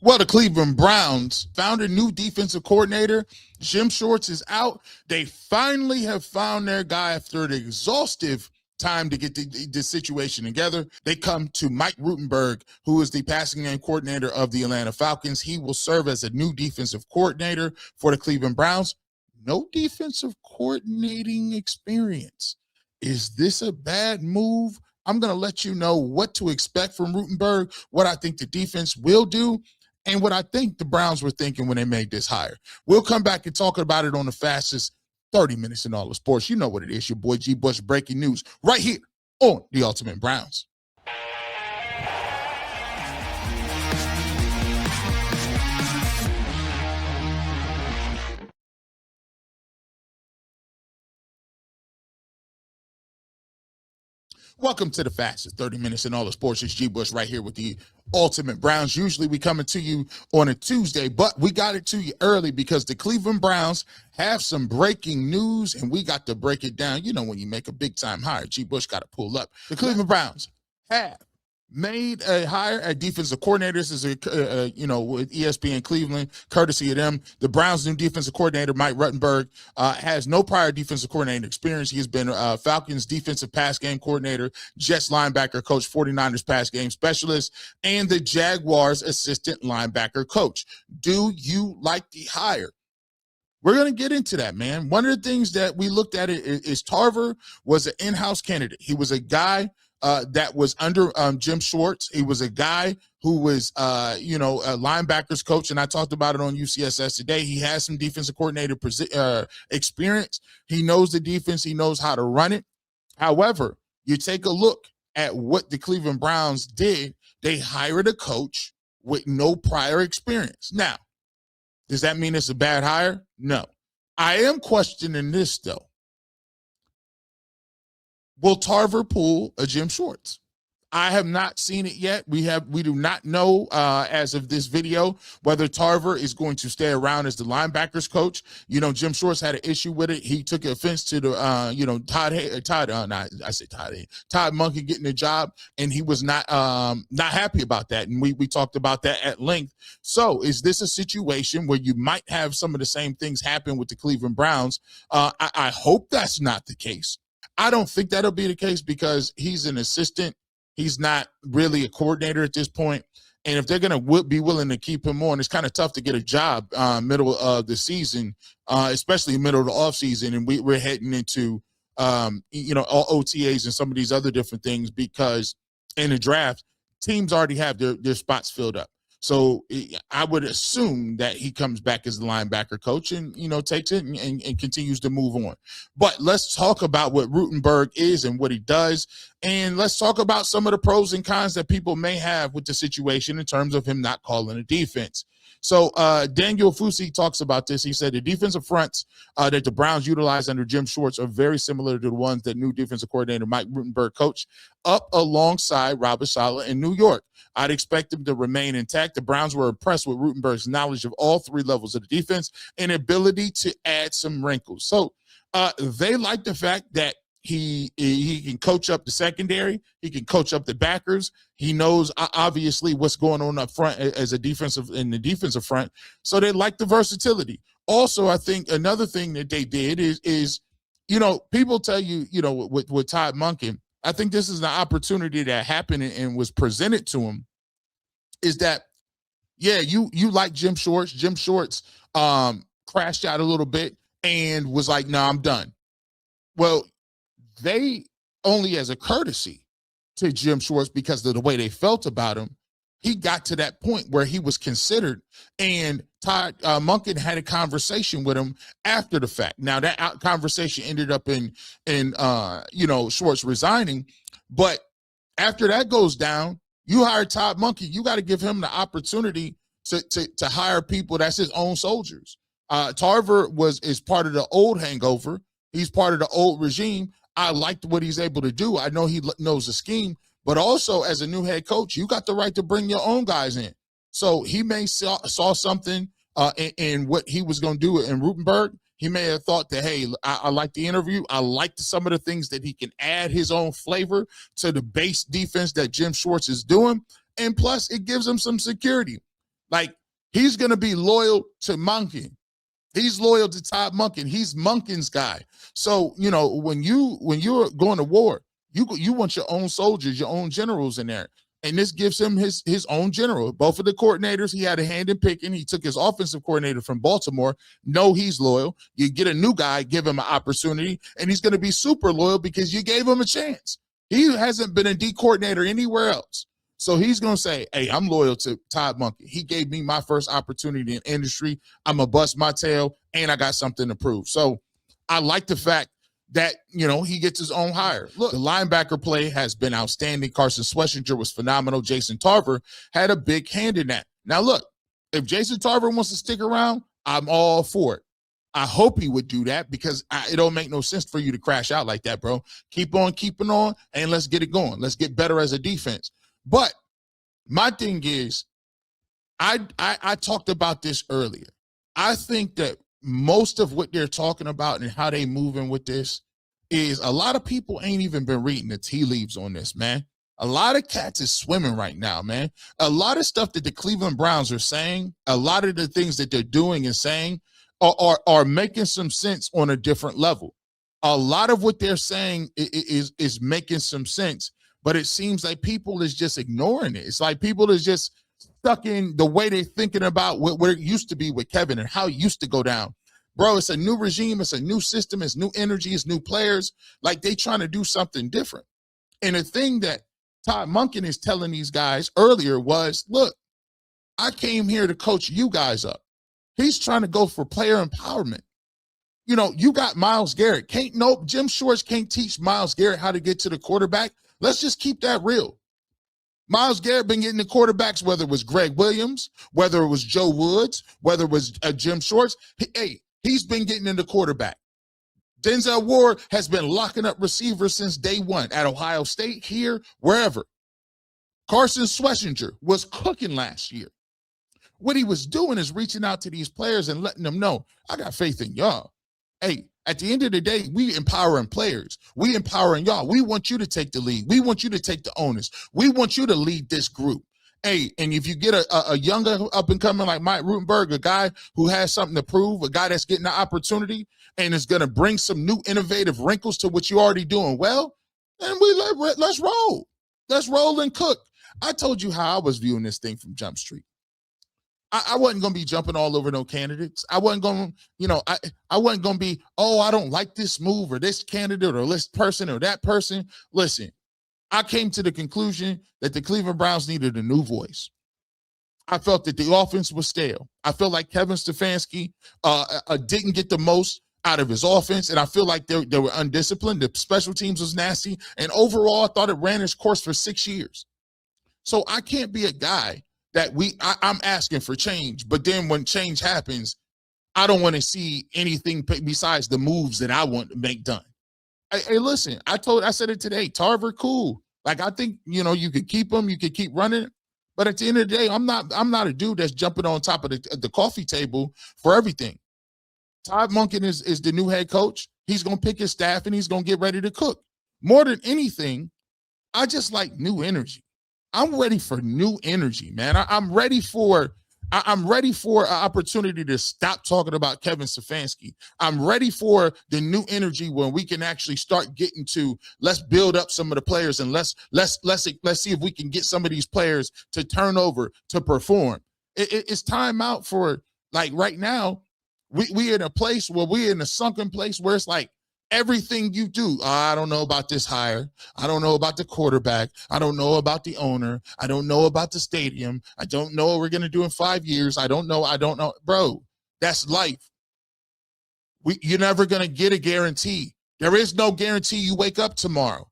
Well, the Cleveland Browns found a new defensive coordinator. Jim Schwartz is out. They finally have found their guy after an exhaustive time to get the situation together. They come to Mike Rutenberg, who is the passing game coordinator of the Atlanta Falcons. He will serve as a new defensive coordinator for the Cleveland Browns. No defensive coordinating experience. Is this a bad move? I'm going to let you know what to expect from Rutenberg, what I think the defense will do, and what I think the Browns were thinking when they made this hire. We'll come back and talk about it on the fastest 30 minutes in all of sports. You know what it is. Your boy G. Bush breaking news right here on The Ultimate Browns. Welcome to the fastest 30 minutes in all the sports. It's G. Bush right here with the Ultimate Browns. Usually we coming to you on a Tuesday, but we got it to you early because the Cleveland Browns have some breaking news, and we got to break it down. You know, when you make a big-time hire, G. Bush got to pull up. The Cleveland Browns have made a hire at defensive coordinators, as with ESPN Cleveland, courtesy of them. The Browns' new defensive coordinator, Mike Rutenberg, has no prior defensive coordinating experience. He has been Falcons defensive pass game coordinator, Jets linebacker coach, 49ers pass game specialist, and the Jaguars assistant linebacker coach. Do you like the hire? We're going to get into that, man. One of the things that we looked at is Tarver was an in-house candidate. He was a guy that was under Jim Schwartz. He was a guy who was, a linebackers coach, and I talked about it on UCSS today. He has some defensive coordinator experience. He knows the defense. He knows how to run it. However, you take a look at what the Cleveland Browns did. They hired a coach with no prior experience. Now, does that mean it's a bad hire? No. I am questioning this, though. Will Tarver pull a Jim Schwartz? I have not seen it yet. We do not know as of this video whether Tarver is going to stay around as the linebackers coach. You know, Jim Schwartz had an issue with it. He took offense to the Todd Monken getting the job, and he was not happy about that. And we talked about that at length. So is this a situation where you might have some of the same things happen with the Cleveland Browns? I hope that's not the case. I don't think that'll be the case because he's an assistant. He's not really a coordinator at this point. And if they're going to be willing to keep him on, it's kind of tough to get a job middle of the season, especially middle of the offseason. And we're heading into, all OTAs and some of these other different things because in the draft, teams already have their spots filled up. So I would assume that he comes back as the linebacker coach and, takes it and continues to move on. But let's talk about what Rutenberg is and what he does. And let's talk about some of the pros and cons that people may have with the situation in terms of him not calling a defense. So Daniel Fusi talks about this. He said the defensive fronts that the Browns utilize under Jim Schwartz are very similar to the ones that new defensive coordinator Mike Rutenberg coached up alongside Robert Saleh in New York. I'd expect them to remain intact. The Browns were impressed with Rutenberg's knowledge of all three levels of the defense and ability to add some wrinkles. So they like the fact that he can coach up the secondary. He can coach up the backers. He knows obviously what's going on up front as a defensive in the defensive front. So they like the versatility. Also, I think another thing that they did is people tell you, with Todd Monken, I think this is an opportunity that happened and was presented to him is that, yeah, you like Jim Schwartz. Jim Schwartz crashed out a little bit and was like, no, I'm done. Well, they only as a courtesy to Jim Schwartz because of the way they felt about him, he got to that point where he was considered, and Todd Monken had a conversation with him after the fact. Now that conversation ended up in Schwartz resigning, but after that goes down, you hire Todd Monken, you got to give him the opportunity to hire people that's his own soldiers. Tarver is part of the old hangover. He's part of the old regime. I liked what he's able to do. I know he knows the scheme, but also as a new head coach, you got the right to bring your own guys in. So he may saw something in what he was going to do in Rutenberg. He may have thought that, hey, I like the interview. I like some of the things that he can add his own flavor to the base defense that Jim Schwartz is doing. And plus, it gives him some security. Like, he's going to be loyal to Monken. He's loyal to Todd Monken. He's Monken's guy. So, when you're going to war, you want your own soldiers, your own generals in there. And this gives him his own general. Both of the coordinators, he had a hand in picking. He took his offensive coordinator from Baltimore. No, he's loyal. You get a new guy, give him an opportunity, and he's going to be super loyal because you gave him a chance. He hasn't been a D coordinator anywhere else. So he's going to say, hey, I'm loyal to Todd Monken. He gave me my first opportunity in industry. I'm going to bust my tail, and I got something to prove. So I like the fact that, he gets his own hire. Look, the linebacker play has been outstanding. Carson Schlesinger was phenomenal. Jason Tarver had a big hand in that. Now, look, if Jason Tarver wants to stick around, I'm all for it. I hope he would do that because it don't make no sense for you to crash out like that, bro. Keep on keeping on, and let's get it going. Let's get better as a defense. But my thing is, I talked about this earlier. I think that most of what they're talking about and how they moving with this is a lot of people ain't even been reading the tea leaves on this, man. A lot of cats is swimming right now, man. A lot of stuff that the Cleveland Browns are saying, a lot of the things that they're doing and saying are making some sense on a different level. A lot of what they're saying is making some sense, but it seems like people is just ignoring it. It's like people is just stuck in the way they're thinking about where it used to be with Kevin and how it used to go down. Bro, it's a new regime. It's a new system. It's new energy. It's new players. Like, they trying to do something different. And the thing that Todd Monken is telling these guys earlier was, look, I came here to coach you guys up. He's trying to go for player empowerment. You got Myles Garrett. Jim Schwartz can't teach Myles Garrett how to get to the quarterback. Let's just keep that real. Myles Garrett been getting the quarterbacks, whether it was Greg Williams, whether it was Joe Woods, whether it was Jim Schwartz. He's been getting in the quarterback. Denzel Ward has been locking up receivers since day one at Ohio State, here, wherever. Carson Schlesinger was cooking last year. What he was doing is reaching out to these players and letting them know, I got faith in y'all. Hey, at the end of the day, we empowering players. We empowering y'all. We want you to take the lead. We want you to take the onus. We want you to lead this group. Hey, and if you get a younger up and coming like Mike Rutenberg, a guy who has something to prove, a guy that's getting the opportunity and is going to bring some new innovative wrinkles to what you're already doing well, then let's roll. Let's roll and cook. I told you how I was viewing this thing from Jump Street. I wasn't going to be jumping all over no candidates. I wasn't going to, I wasn't going to be, I don't like this move or this candidate or this person or that person. Listen, I came to the conclusion that the Cleveland Browns needed a new voice. I felt that the offense was stale. I felt like Kevin Stefanski didn't get the most out of his offense, and I feel like they were undisciplined. The special teams was nasty, and overall, I thought it ran its course for 6 years. So I can't be a guy that I'm asking for change, but then when change happens, I don't want to see anything besides the moves that I want to make done. Hey, listen, I said it today. Tarver, cool. Like, I think, you could keep him, you could keep running. But at the end of the day, I'm not a dude that's jumping on top of the coffee table for everything. Todd Monken is the new head coach. He's going to pick his staff and he's going to get ready to cook. More than anything, I just like new energy. I'm ready for new energy, man. I'm ready for an opportunity to stop talking about Kevin Stefanski. I'm ready for the new energy when we can actually start getting to, let's build up some of the players and let's see if we can get some of these players to turn over, to perform. It's time out for, like, right now, we're in a place where we're in a sunken place where it's like, everything you do, I don't know about this hire. I don't know about the quarterback. I don't know about the owner. I don't know about the stadium. I don't know what we're going to do in 5 years. I don't know. Bro, that's life. You're never going to get a guarantee. There is no guarantee you wake up tomorrow.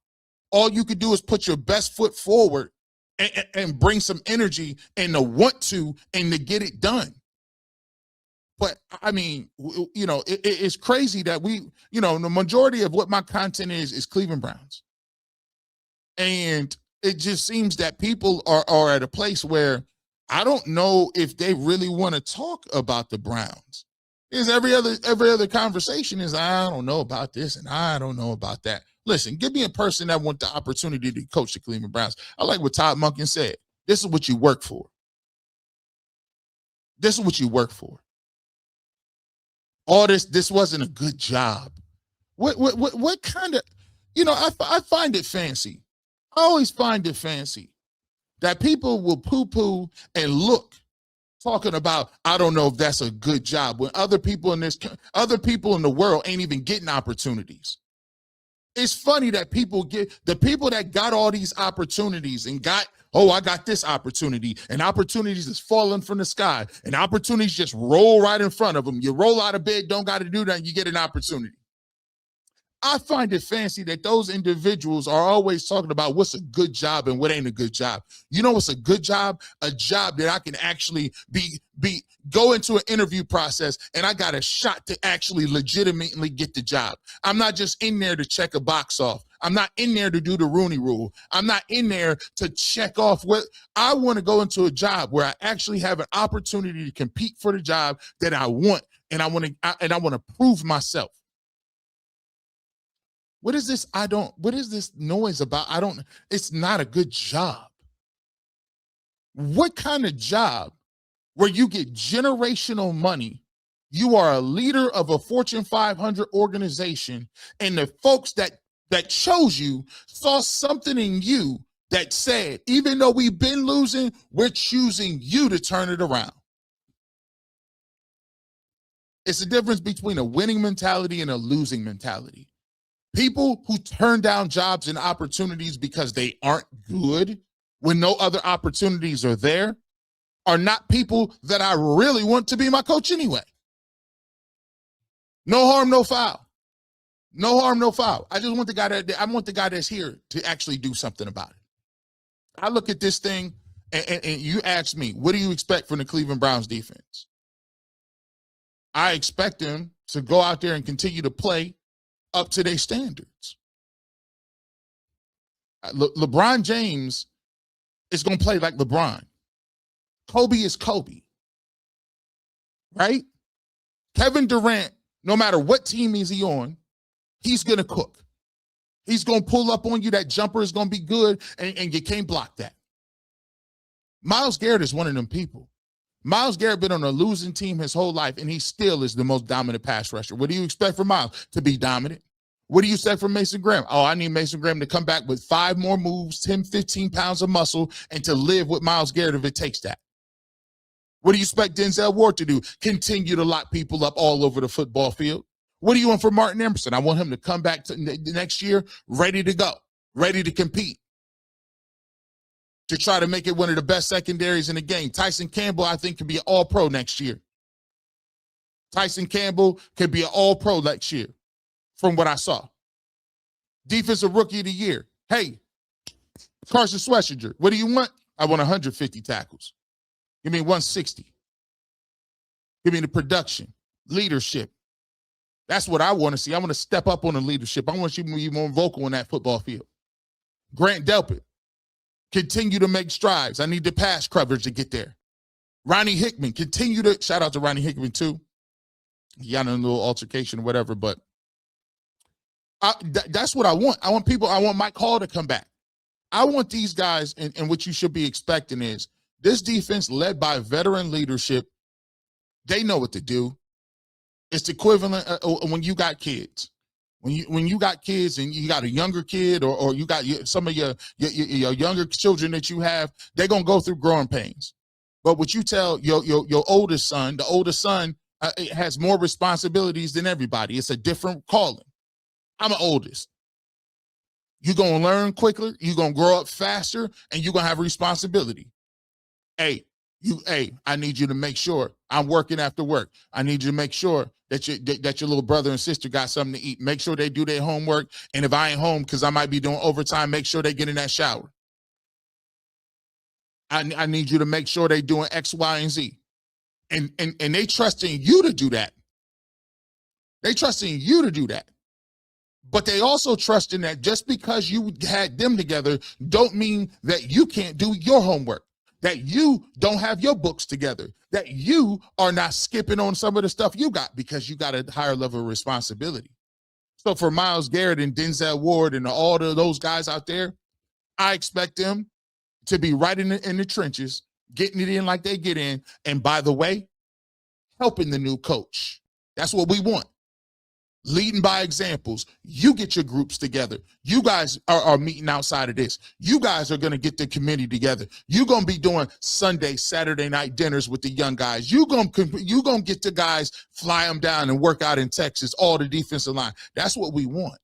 All you can do is put your best foot forward and bring some energy and to want to and to get it done. But I mean, it's crazy that the majority of what my content is Cleveland Browns. And it just seems that people are at a place where I don't know if they really want to talk about the Browns. Because every other conversation is, I don't know about this and I don't know about that. Listen, give me a person that wants the opportunity to coach the Cleveland Browns. I like what Todd Monken said. This is what you work for. This is what you work for. All this wasn't a good job. What kind of, I find it fancy. I always find it fancy that people will poo-poo and look talking about, I don't know if that's a good job, when other people in the world ain't even getting opportunities. It's funny that the people that got all these opportunities and I got this opportunity, and opportunities is falling from the sky, and opportunities just roll right in front of them. You roll out of bed, don't got to do that, and you get an opportunity. I find it fancy that those individuals are always talking about what's a good job and what ain't a good job. You know what's a good job? A job that I can actually go into an interview process and I got a shot to actually legitimately get the job. I'm not just in there to check a box off. I'm not in there to do the Rooney Rule. I'm not in there to check off what I want to go into a job where I actually have an opportunity to compete for the job that I want, and I want to prove myself. What is this? What is this noise about? It's not a good job. What kind of job where you get generational money? You are a leader of a Fortune 500 organization, and the folks that chose you saw something in you that said, even though we've been losing, we're choosing you to turn it around. It's the difference between a winning mentality and a losing mentality. People who turn down jobs and opportunities because they aren't good when no other opportunities are there are not people that I really want to be my coach anyway. No harm, no foul. No harm, no foul. I want the guy that's here to actually do something about it. I look at this thing and you ask me, what do you expect from the Cleveland Browns defense? I expect them to go out there and continue to play up to their standards. LeBron James is going to play like LeBron. Kobe is Kobe, right? Kevin Durant, no matter what team is he on, he's going to cook. He's going to pull up on you. That jumper is going to be good, and you can't block that. Myles Garrett is one of them people. Myles Garrett been on a losing team his whole life, and he still is the most dominant pass rusher. What do you expect from Myles? To be dominant. What do you expect from Mason Graham? Oh, I need Mason Graham to come back with 5 more moves, 10, 15 pounds of muscle, and to live with Myles Garrett if it takes that. What do you expect Denzel Ward to do? Continue to lock people up all over the football field. What do you want from Martin Emerson? I want him to come back to next year ready to go, ready to compete, to try to make it one of the best secondaries in the game. Tyson Campbell, I think, could be an all-pro next year. Tyson Campbell could be an all-pro next year from what I saw. Defensive Rookie of the Year. Hey, Carson Schlesinger, what do you want? I want 150 tackles. Give me 160. Give me the production, leadership. That's what I want to see. I want to step up on the leadership. I want you to be more vocal in that football field. Grant Delpit, continue to make strides. I need the pass coverage to get there. Ronnie Hickman, continue to, shout out to Ronnie Hickman too. He got in a little altercation or whatever, but that's what I want. I want Mike Hall to come back. I want these guys, and what you should be expecting is this defense led by veteran leadership. They know what to do. It's the equivalent when you got kids. When you got kids and you got a younger kid or you got some of your younger children that you have, they're going to go through growing pains. But what you tell your oldest son, the oldest son has more responsibilities than everybody. It's a different calling. I'm an oldest. You're going to learn quicker, you're going to grow up faster, and you're going to have responsibility. Hey, I need you to make sure I'm working after work. I need you to make sure that your little brother and sister got something to eat. Make sure they do their homework. And if I ain't home because I might be doing overtime, make sure they get in that shower. I need you to make sure they doing X, Y, and Z. And they trusting you to do that. They trusting you to do that. But they also trusting that just because you had them together don't mean that you can't do your homework, that you don't have your books together, that you are not skipping on some of the stuff you got because you got a higher level of responsibility. So for Myles Garrett and Denzel Ward and all of those guys out there, I expect them to be right in the trenches, getting it in like they get in. And by the way, helping the new coach. That's what we want. Leading by examples. You get your groups together. You guys are meeting outside of this. You guys are going to get the committee together. You're going to be doing Sunday, Saturday night dinners with the young guys. You're going to get the guys, fly them down and work out in Texas, all the defensive line. That's what we want.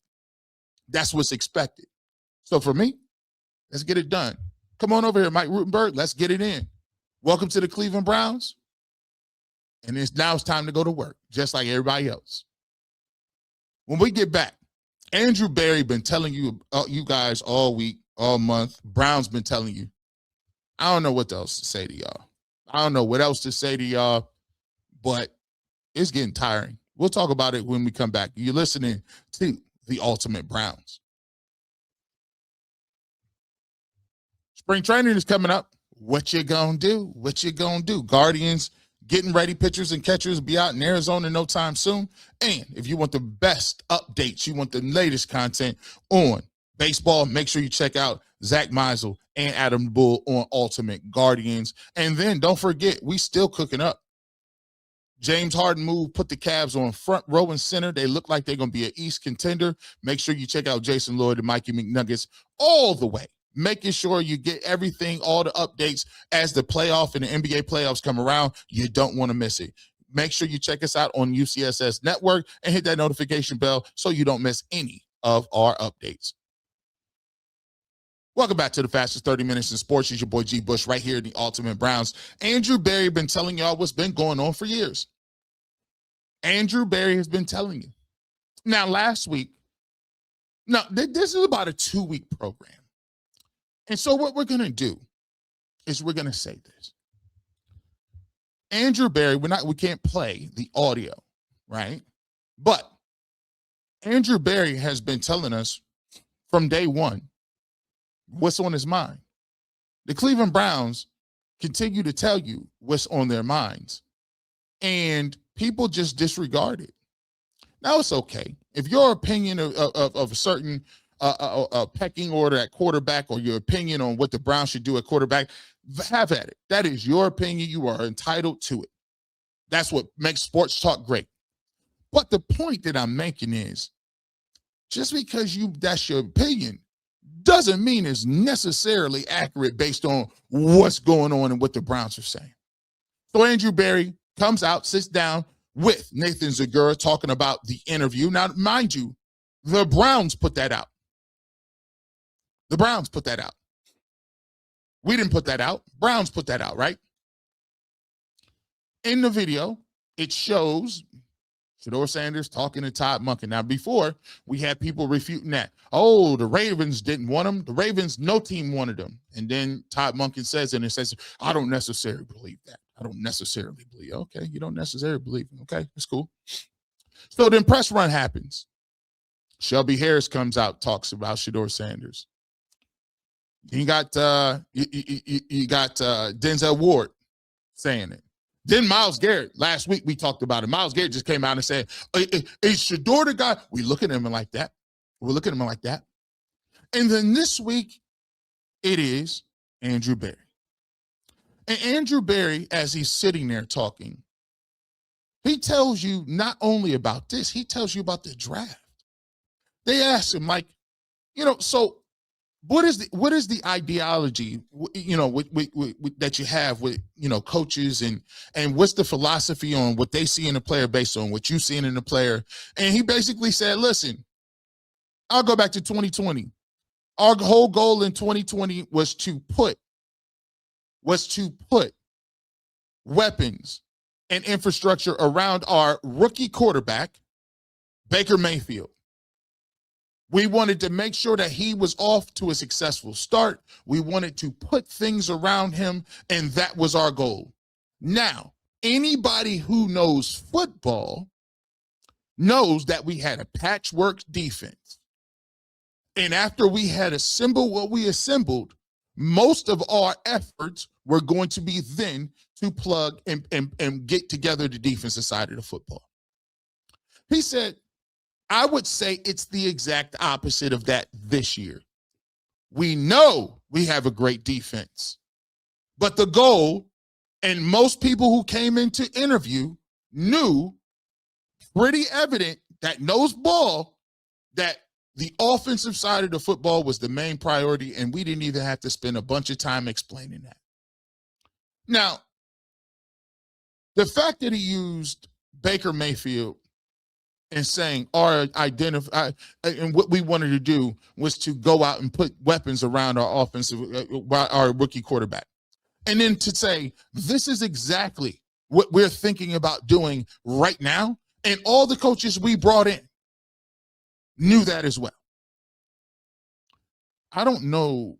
That's what's expected. So for me, let's get it done. Come on over here, Mike Rutenberg. Let's get it in. Welcome to the Cleveland Browns. And now it's time to go to work, just like everybody else. When we get back, Andrew Berry been telling you guys all week, all month. Brown's been telling you. I don't know what else to say to y'all. I don't know what else to say to y'all, but it's getting tiring. We'll talk about it when we come back. You're listening to the Ultimate Browns. Spring training is coming up. What you gonna do? What you gonna do? Guardians getting ready, pitchers and catchers will be out in Arizona no time soon. And if you want the best updates, you want the latest content on baseball, make sure you check out Zach Meisel and Adam Bull on Ultimate Guardians. And then don't forget, we still cooking up. James Harden move, put the Cavs on front row and center. They look like they're going to be an East contender. Make sure you check out Jason Lloyd and Mikey McNuggets all the way, making sure you get everything, all the updates as the playoff and the NBA playoffs come around. You don't want to miss it. Make sure you check us out on UCSS Network and hit that notification bell so you don't miss any of our updates. Welcome back to the fastest 30 minutes in sports. It's your boy G. Bush right here in the Ultimate Browns. Andrew Berry been telling y'all what's been going on for years. Andrew Berry has been telling you. Now, last week, this is about a 2-week program. And so what we're going to do is we're going to say this. Andrew Berry, we can't play the audio, right? But Andrew Berry has been telling us from day one what's on his mind. The Cleveland Browns continue to tell you what's on their minds, and people just disregard it. Now, it's okay. If your opinion of a certain pecking order at quarterback, or your opinion on what the Browns should do at quarterback, have at it. That is your opinion. You are entitled to it. That's what makes sports talk great. But the point that I'm making is, just because that's your opinion doesn't mean it's necessarily accurate based on what's going on and what the Browns are saying. So Andrew Berry comes out, sits down with Nathan Zagura talking about the interview. Now, mind you, the Browns put that out. The Browns put that out. We didn't put that out. Browns put that out, right? In the video, it shows Shedeur Sanders talking to Todd Monken. Now, before, we had people refuting that. Oh, the Ravens didn't want him. The Ravens, no team wanted him. And then Todd Monken says, I don't necessarily believe that. I don't necessarily believe. Okay, you don't necessarily believe. Okay, that's cool. So then press run happens. Shelby Harris comes out, talks about Shedeur Sanders. You got Denzel Ward saying it. Then Myles Garrett, last week we talked about it. Myles Garrett just came out and said, is Shedeur the guy? We look at him like that. We're looking at him like that. And then this week, it is Andrew Berry. And Andrew Berry, as he's sitting there talking, he tells you not only about this, he tells you about the draft. They asked him, like, so what is the ideology, that you have with, coaches, and what's the philosophy on what they see in the player based on what you seeing in the player? And he basically said, listen, I'll go back to 2020. Our whole goal in 2020 was to put weapons and infrastructure around our rookie quarterback, Baker Mayfield. We wanted to make sure that he was off to a successful start. We wanted to put things around him, and that was our goal. Now, anybody who knows football knows that we had a patchwork defense. And after we had assembled what we assembled, most of our efforts were going to be then to plug and get together the defensive side of the football. He said, I would say it's the exact opposite of that this year. We know we have a great defense, but the goal, and most people who came in to interview knew, pretty evident, that knows ball, that the offensive side of the football was the main priority, and we didn't even have to spend a bunch of time explaining that. Now, the fact that he used Baker Mayfield and saying and what we wanted to do was to go out and put weapons around our our rookie quarterback. And then to say, this is exactly what we're thinking about doing right now. And all the coaches we brought in knew that as well. I don't know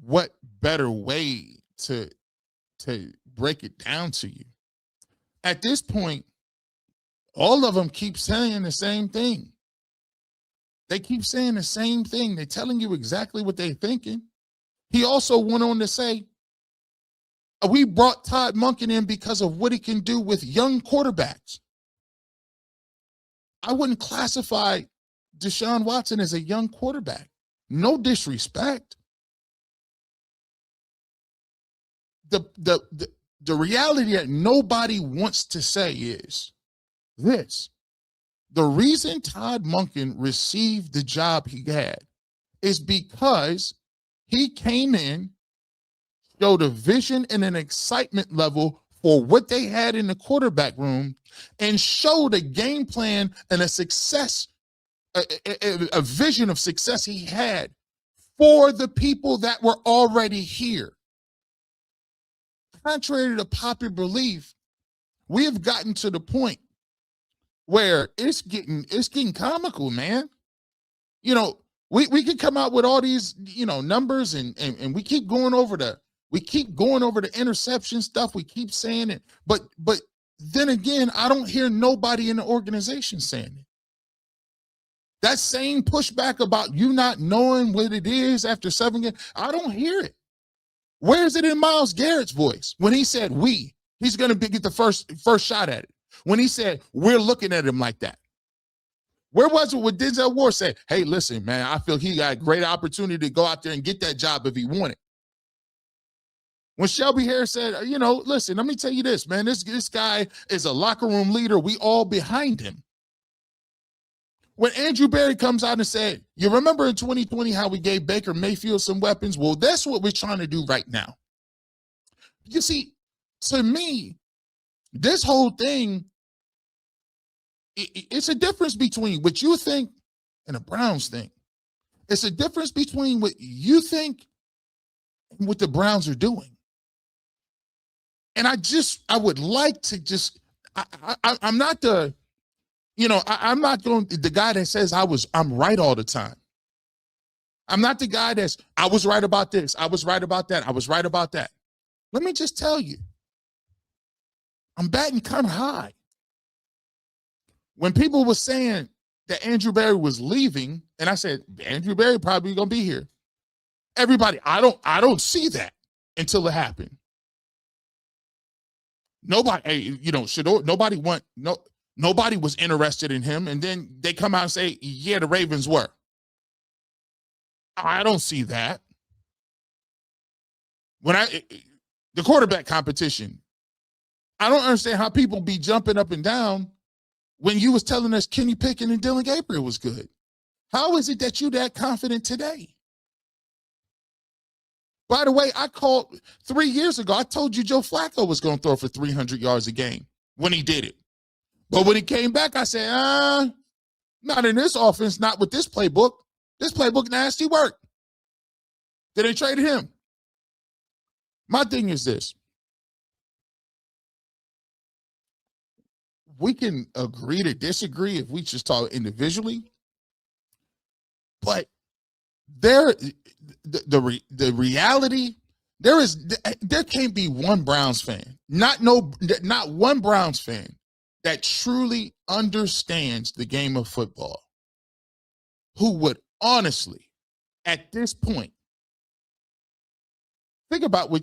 what better way to break it down to you. At this point, all of them keep saying the same thing. They keep saying the same thing. They're telling you exactly what they're thinking. He also went on to say, we brought Todd Monken in because of what he can do with young quarterbacks. I wouldn't classify Deshaun Watson as a young quarterback. No disrespect. The reality that nobody wants to say is this. The reason Todd Monken received the job he had is because he came in, showed a vision and an excitement level for what they had in the quarterback room, and showed a game plan and a success, a vision of success he had for the people that were already here. Contrary to popular belief, we have gotten to the point where it's getting comical, man. You know, we could come out with all these, numbers and we keep going over the interception stuff. We keep saying it, but then again, I don't hear nobody in the organization saying it. That same pushback about you not knowing what it is after 7 games, I don't hear it. Where is it in Myles Garrett's voice when he said he's going to get the first shot at it? When he said we're looking at him like that? Where was it when Denzel Ward said, hey, listen, man, I feel he got a great opportunity to go out there and get that job if he wanted? When Shelby Harris said, listen, let me tell you this, man, this guy is a locker room leader. We all behind him. When Andrew Berry comes out and said, you remember in 2020 how we gave Baker Mayfield some weapons? Well, that's what we're trying to do right now. You see, to me, this whole thing, it's a difference between what you think and a Browns think. It's a difference between what you think and what the Browns are doing. And I would like to just, I'm not the, I'm not the guy that says I'm right all the time. I'm not the guy I was right about this. I was right about that. I was right about that. Let me just tell you, I'm batting kind of high. When people were saying that Andrew Berry was leaving, and I said, Andrew Berry probably going to be here. Everybody, I don't see that until it happened. Nobody, Shedeur, nobody was interested in him. And then they come out and say, yeah, the Ravens were. I don't see that. The quarterback competition, I don't understand how people be jumping up and down when you was telling us Kenny Pickett and Dylan Gabriel was good. How is it that you that confident today? By the way, I called 3 years ago, I told you Joe Flacco was going to throw for 300 yards a game when he did it. But when he came back, I said, not in this offense, not with this playbook. This playbook nasty work. Then they traded him. My thing is this. We can agree to disagree if we just talk individually, but the reality, there can't be one Browns fan, not one Browns fan that truly understands the game of football who would honestly, at this point, think about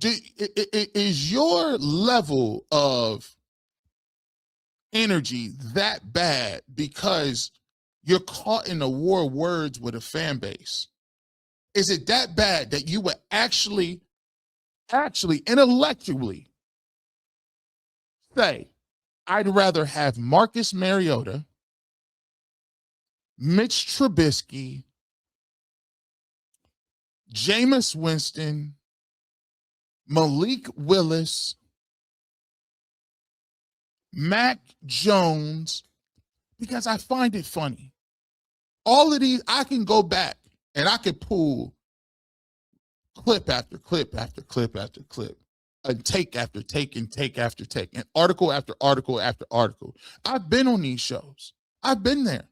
is your level of energy that bad because you're caught in a war of words with a fan base? Is it that bad that you would actually intellectually say, I'd rather have Marcus Mariota, Mitch Trubisky, Jameis Winston, Malik Willis, Mac Jones, because I find it funny. All of these, I can go back and I could pull clip after clip after clip after clip, and take after take and take after take, and article after article after article. I've been on these shows. I've been there.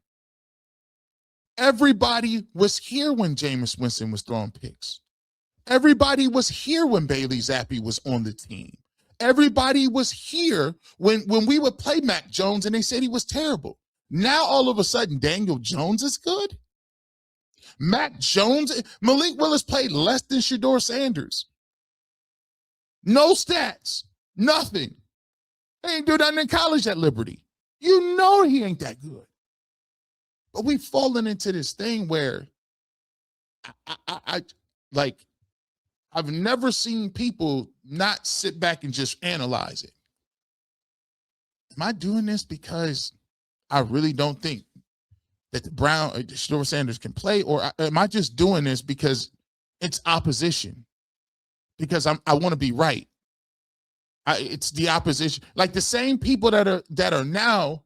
Everybody was here when Jameis Winston was throwing picks. Everybody was here when Bailey Zappi was on the team. Everybody was here when we would play Mac Jones and they said he was terrible. Now all of a sudden Daniel Jones is good? Mac Jones, Malik Willis played less than Shedeur Sanders. No stats, nothing. He ain't do nothing in college at Liberty. You know he ain't that good. But we've fallen into this thing where I've never seen people not sit back and just analyze it. Am I doing this because I really don't think that Shedeur Sanders can play, or am I just doing this because it's opposition? Because I want to be right. It's the opposition. Like the same people that are now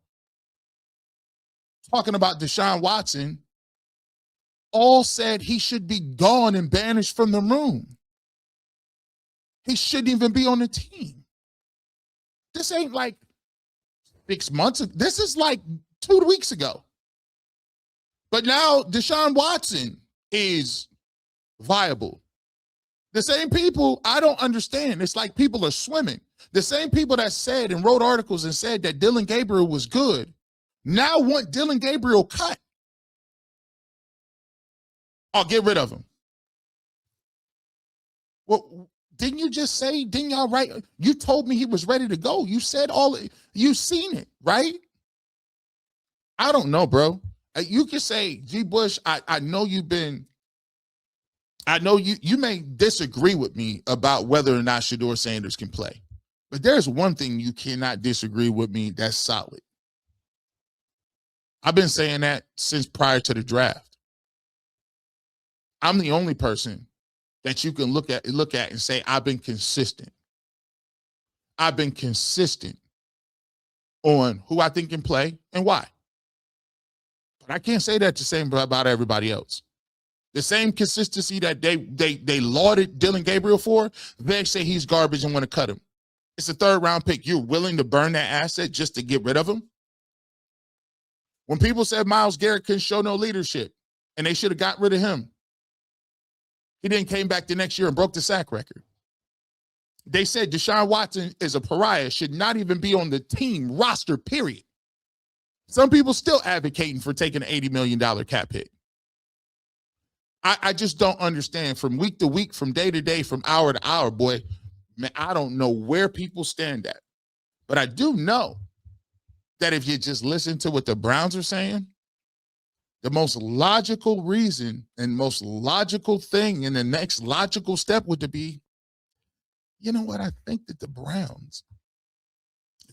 talking about Deshaun Watson all said he should be gone and banished from the room. He shouldn't even be on the team. This ain't like 6 months ago. This is like 2 weeks ago. But now Deshaun Watson is viable. The same people, I don't understand. It's like people are swimming. The same people that said and wrote articles and said that Dylan Gabriel was good now want Dylan Gabriel cut. I'll get rid of him. Well, didn't you just say, didn't y'all write? You told me he was ready to go. You said you seen it, right? I don't know, bro. You can say, G. Bush, I know you've been, I know you may disagree with me about whether or not Shedeur Sanders can play. But there's one thing you cannot disagree with me that's solid. I've been saying that since prior to the draft. I'm the only person that you can look at and say, I've been consistent. I've been consistent on who I think can play and why. But I can't say that the same about everybody else. The same consistency that they lauded Dylan Gabriel for, they say he's garbage and want to cut him. It's a 3rd round pick. You're willing to burn that asset just to get rid of him? When people said Myles Garrett couldn't show no leadership and they should have got rid of him, he then came back the next year and broke the sack record. They said Deshaun Watson is a pariah, should not even be on the team roster, period. Some people still advocating for taking an $80 million cap hit. I just don't understand. From week to week, from day to day, from hour to hour, boy, man, I don't know where people stand at. But I do know that if you just listen to what the Browns are saying, the most logical reason and most logical thing and the next logical step would be, you know what, I think that the Browns,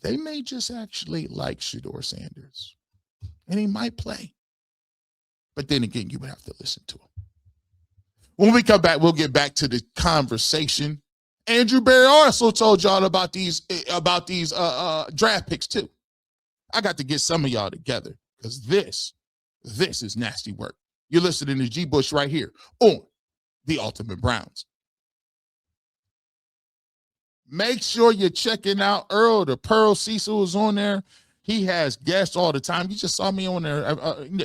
they may just actually like Shedeur Sanders. And he might play. But then again, you would have to listen to him. When we come back, we'll get back to the conversation. Andrew Berry also told y'all about these draft picks too. I got to get some of y'all together because this is nasty work. You're listening to G. Bush right here on the Ultimate Browns. Make sure you're checking out Earl. The Pearl Cecil is on there. He has guests all the time. You just saw me on there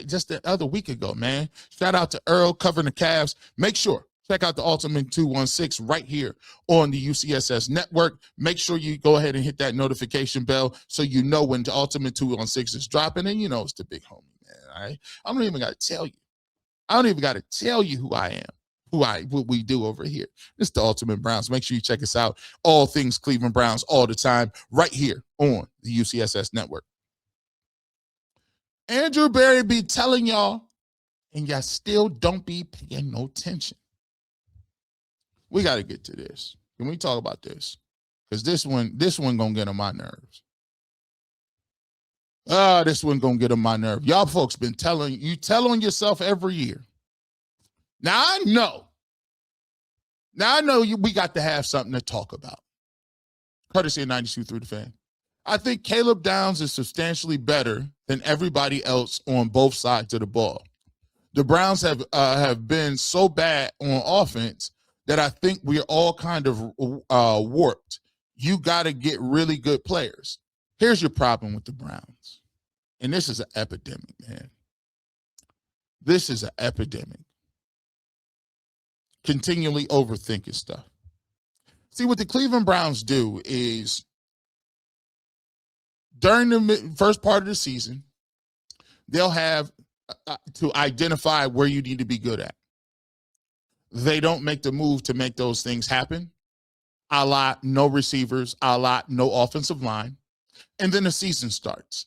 just the other week ago, man. Shout out to Earl covering the Cavs. Make sure, check out the Ultimate 216 right here on the UCSS network. Make sure you go ahead and hit that notification bell so you know when the Ultimate 216 is dropping. And you know it's the big homie, man. All right? I don't even got to tell you. I don't even got to tell you who I am. What we do over here. It's the Ultimate Browns. Make sure you check us out. All things Cleveland Browns all the time right here on the UCSS network. Andrew Berry be telling y'all, and y'all still don't be paying no attention. We got to get to this. Can we talk about this? Because this one gonna get on my nerves. This one gonna get on my nerve. Y'all folks been tell on yourself every year. Now I know we got to have something to talk about. Courtesy of 92 through the fan. I think Caleb Downs is substantially better than everybody else on both sides of the ball. The Browns have been so bad on offense that I think we're all kind of warped. You got to get really good players. Here's your problem with the Browns. And this is an epidemic, man. This is an epidemic. Continually overthinking stuff. See, what the Cleveland Browns do is during the first part of the season, they'll have to identify where you need to be good at. They don't make the move to make those things happen. A la no receivers, a la no offensive line. And then the season starts.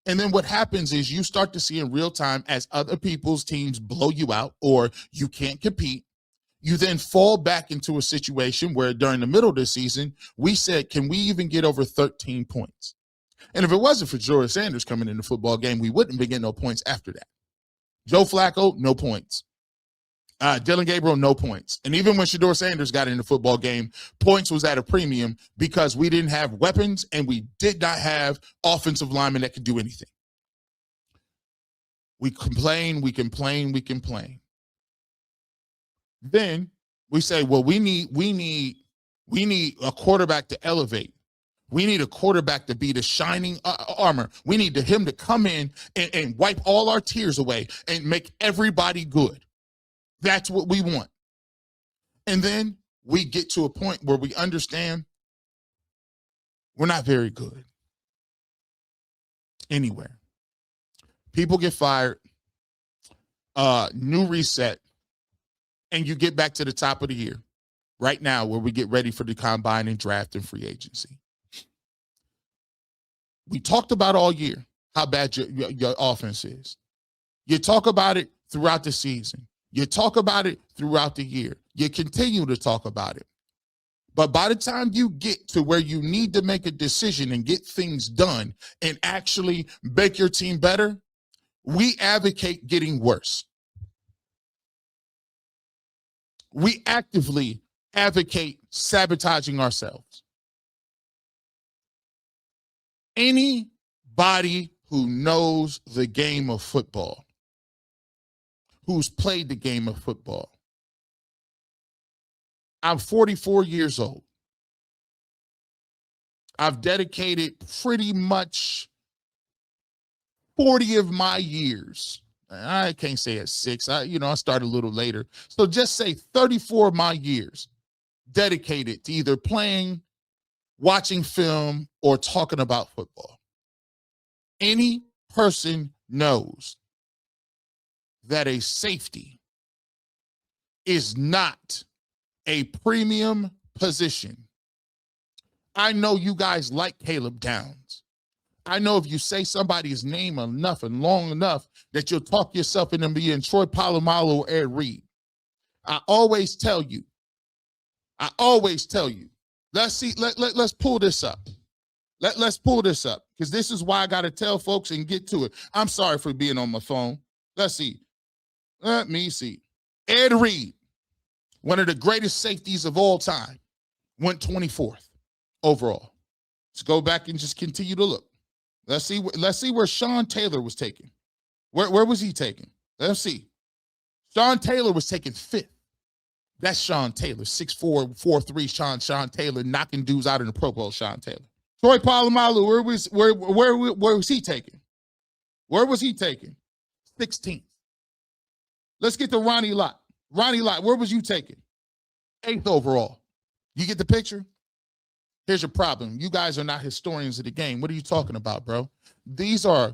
And then what happens is you start to see in real time as other people's teams blow you out or you can't compete. You then fall back into a situation where during the middle of the season, we said, can we even get over 13 points? And if it wasn't for Shedeur Sanders coming in the football game, we wouldn't be getting no points after that. Joe Flacco, no points. Dylan Gabriel, no points. And even when Shedeur Sanders got in the football game, points was at a premium because we didn't have weapons and we did not have offensive linemen that could do anything. We complain. Then we say, well, we need a quarterback to elevate. We need a quarterback to be the shining armor. We need him to come in and wipe all our tears away and make everybody good. That's what we want. And then we get to a point where we understand we're not very good anywhere. People get fired, new reset, and you get back to the top of the year right now where we get ready for the combine and draft and free agency. We talked about all year how bad your offense is. You talk about it throughout the season. You talk about it throughout the year. You continue to talk about it. But by the time you get to where you need to make a decision and get things done and actually make your team better, we advocate getting worse. We actively advocate sabotaging ourselves. Anybody who knows the game of football, who's played the game of football. I'm 44 years old. I've dedicated pretty much 40 of my years. I can't say at 6. I started a little later. So just say 34 of my years dedicated to either playing, watching film, or talking about football. Any person knows that a safety is not a premium position. I know you guys like Caleb Downs. I know if you say somebody's name enough and long enough that you'll talk yourself into being Troy Polamalu or Ed Reed. I always tell you, let's pull this up. Let's pull this up because this is why I got to tell folks and get to it. I'm sorry for being on my phone. Let's see. Let me see. Ed Reed, one of the greatest safeties of all time, went 24th overall. Let's go back and just continue to look. Let's see where Sean Taylor was taken. Where was he taken? Let's see. Sean Taylor was taken 5th. That's Sean Taylor, 6'4", 4'3", Sean Taylor, knocking dudes out in the Pro Bowl, Sean Taylor. Troy Polamalu, where was he taken? Where was he taken? 16th. Let's get to Ronnie Lott. Ronnie Lott, where was you taken? 8th overall. You get the picture? Here's your problem. You guys are not historians of the game. What are you talking about, bro? These are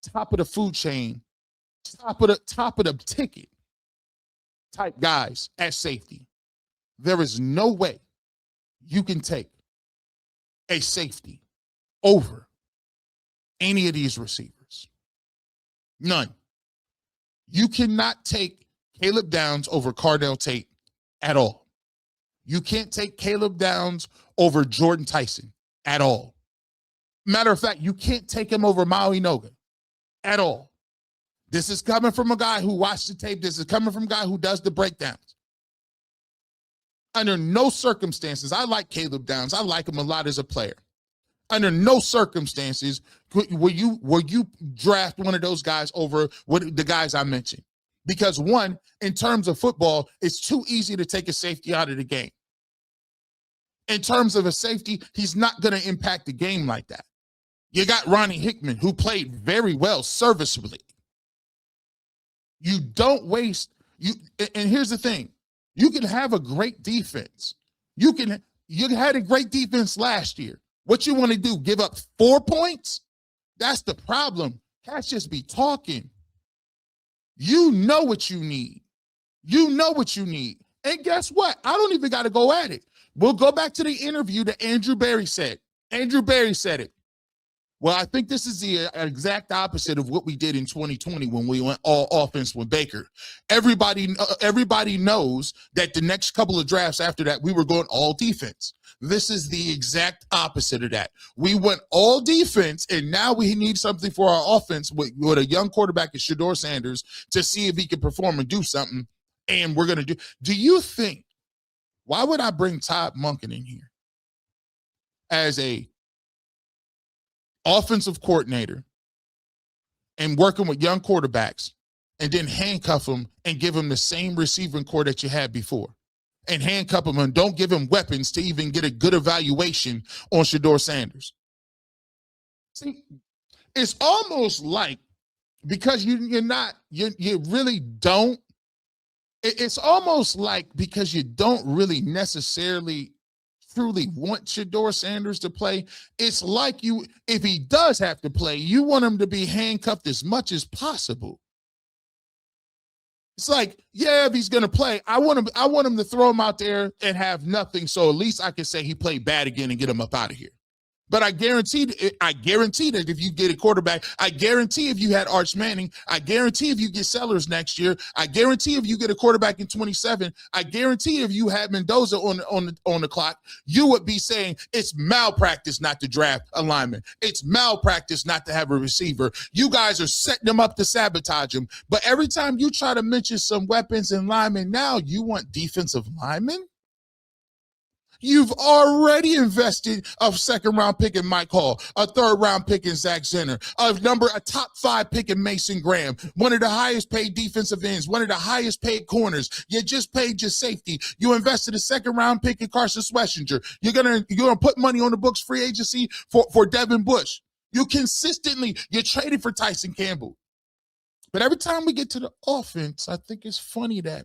top of the food chain, top of the ticket type guys at safety. There is no way you can take a safety over any of these receivers. None. You cannot take Caleb Downs over Cardell Tate at all. You can't take Caleb Downs over Jordan Tyson at all. Matter of fact, you can't take him over Maui Noga at all. This is coming from a guy who watched the tape. This is coming from a guy who does the breakdowns. Under no circumstances, I like Caleb Downs. I like him a lot as a player. Under no circumstances will you draft one of those guys over the guys I mentioned. Because one, in terms of football, it's too easy to take a safety out of the game. In terms of a safety, he's not going to impact the game like that. You got Ronnie Hickman, who played very well serviceably. You don't waste and here's the thing. You can have a great defense. You had a great defense last year. What you want to do, give up 4 points? That's the problem. Cats just be talking. You know what you need. You know what you need. And guess what? I don't even got to go at it. We'll go back to the interview that Andrew Berry said. Andrew Berry said it. Well, I think this is the exact opposite of what we did in 2020 when we went all offense with Baker. Everybody knows that the next couple of drafts after that, we were going all defense. This is the exact opposite of that. We went all defense, and now we need something for our offense with a young quarterback at Shedeur Sanders to see if he can perform and do something, and we're going to do you think, why would I bring Todd Monken in here as a offensive coordinator and working with young quarterbacks and then handcuff them and give them the same receiving core that you had before and handcuff them and don't give him weapons to even get a good evaluation on Shedeur Sanders? See, it's almost like because you really don't, it's almost like because you don't really necessarily truly want Shedeur Sanders to play, it's like if he does have to play, you want him to be handcuffed as much as possible. It's like, yeah, if he's going to play, I want him to throw him out there and have nothing, so at least I can say he played bad again and get him up out of here. But I guarantee that if you get a quarterback, I guarantee if you had Arch Manning, I guarantee if you get Sellers next year, I guarantee if you get a quarterback in 27, I guarantee if you had Mendoza on the clock, you would be saying it's malpractice not to draft a lineman. It's malpractice not to have a receiver. You guys are setting them up to sabotage him. But every time you try to mention some weapons and linemen, now you want defensive linemen? You've already invested a second-round pick in Mike Hall, a third-round pick in Zach Zenner, a top 5 pick in Mason Graham, one of the highest-paid defensive ends, one of the highest-paid corners. You just paid your safety. You invested a second-round pick in Carson Schlesinger. You're gonna put money on the books free agency for Devin Bush. You traded for Tyson Campbell. But every time we get to the offense, I think it's funny that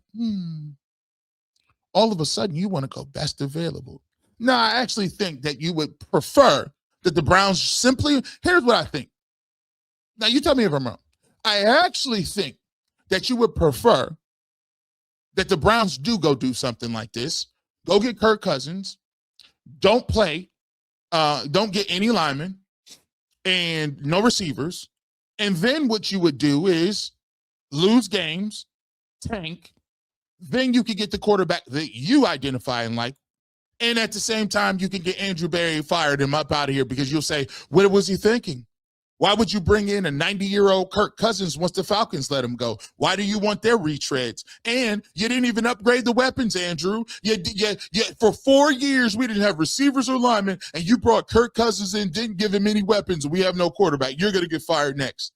all of a sudden you want to go best available. No, I actually think that you would prefer that the Browns here's what I think. Now, you tell me if I'm wrong. I actually think that you would prefer that the Browns do something like this. Go get Kirk Cousins. Don't play. Don't get any linemen and no receivers. And then what you would do is lose games, tank. Then you can get the quarterback that you identify and like. And at the same time, you can get Andrew Berry fired him up out of here because you'll say, what was he thinking? Why would you bring in a 90-year-old Kirk Cousins once the Falcons let him go? Why do you want their retreads? And you didn't even upgrade the weapons, Andrew. For 4 years, we didn't have receivers or linemen, and you brought Kirk Cousins in, didn't give him any weapons, and we have no quarterback. You're going to get fired next.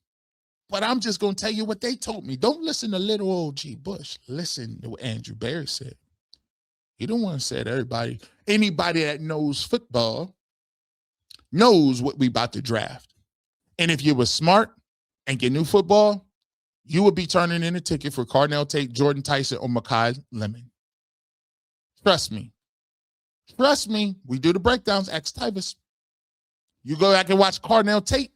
But I'm just going to tell you what they told me. Don't listen to little old G. Bush. Listen to what Andrew Berry said. He don't want to say to anybody that knows football knows what we about to draft. And if you were smart and get new football, you would be turning in a ticket for Cardinal Tate, Jordan Tyson, or Makai Lemon. Trust me. Trust me. We do the breakdowns. Ask Tyvis. You go back and watch Cardinal Tate.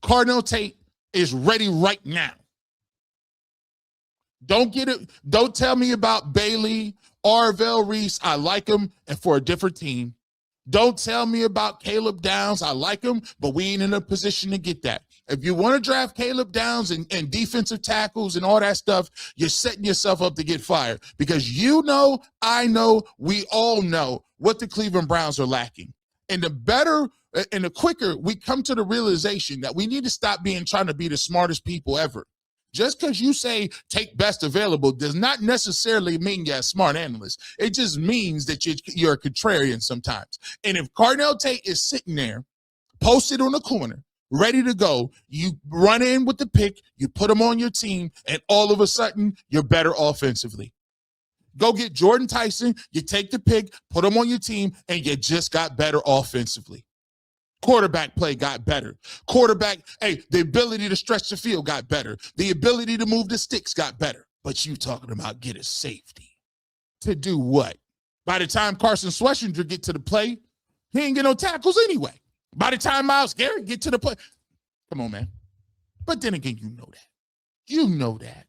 Cardinal Tate is ready right now. Don't get it. Don't tell me about Bailey, Arvell Reese. I like him and for a different team. Don't tell me about Caleb Downs. I like him, but we ain't in a position to get that. If you want to draft Caleb Downs and defensive tackles and all that stuff, you're setting yourself up to get fired because I know, we all know what the Cleveland Browns are lacking. And the better And the quicker we come to the realization that we need to stop trying to be the smartest people ever. Just because you say take best available does not necessarily mean you're a smart analyst. It just means that you're a contrarian sometimes. And if Cardell Tate is sitting there, posted on the corner, ready to go, you run in with the pick, you put him on your team, and all of a sudden, you're better offensively. Go get Jordan Tyson, you take the pick, put him on your team, and you just got better offensively. Quarterback play got better. The ability to stretch the field got better. The ability to move the sticks got better. But you talking about get a safety. To do what? By the time Carson Schlesinger get to the play, he ain't get no tackles anyway. By the time Myles Garrett get to the play, come on, man. But then again, you know that. You know that.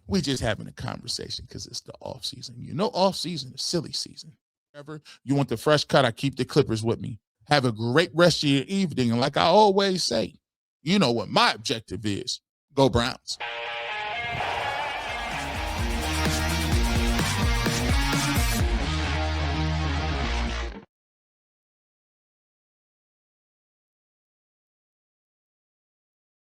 We just having a conversation because it's the offseason. You know offseason is silly season. Whatever. You want the fresh cut, I keep the Clippers with me. Have a great rest of your evening. And like I always say, you know what my objective is. Go Browns.